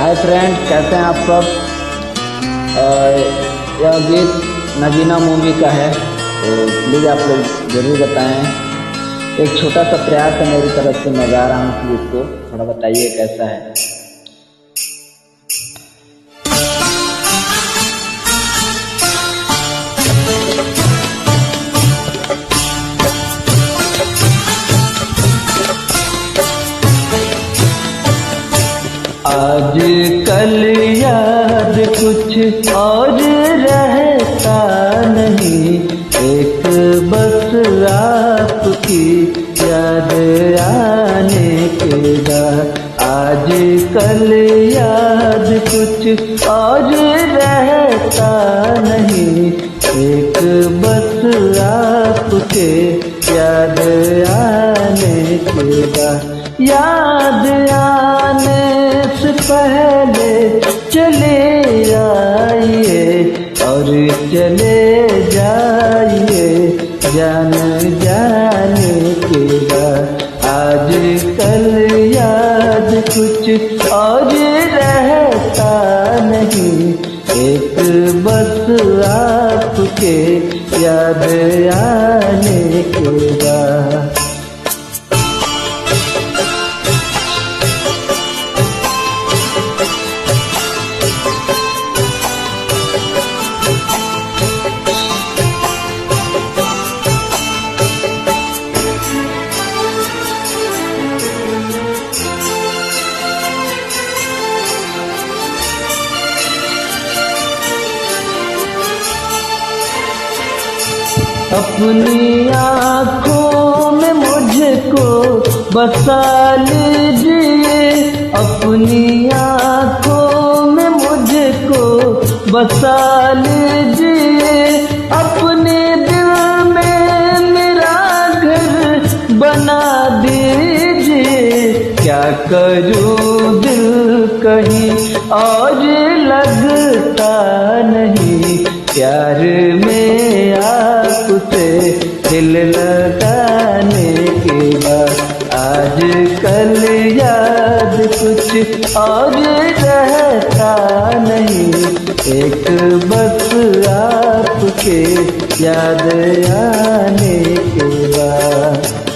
Hi friend, कैसे हैं आप सब। यह गीत नगीना मूवी का है, तो प्लीज़ आप लोग ज़रूर बताएं। एक छोटा सा प्रयास है मेरी तरफ से, मैं गा रहा हूँ गीत को, थोड़ा बताइए कैसा है। आज कल याद कुछ और रहता नहीं, एक बस आपकी याद आने के बाद। आज कल याद कुछ और रहता नहीं, एक बस आपके याद आने के बाद। याद आने से पहले चले आइए और चले जाइए जान जाने के बाद। आज कल याद कुछ और रहता नहीं, एक बस आपके याद आने के बाद। अपनी आँखों में मुझको बसा लीजिए, अपनी आँखों में मुझको बसा लीजिए। अपने दिल में मेरा घर बना दीजिए। क्या करूं दिल कहीं और लगता नहीं, प्यार में आपसे दिल लगाने के बाद। आज कल याद कुछ और रहता नहीं, एक बस आपके याद आने के बाद।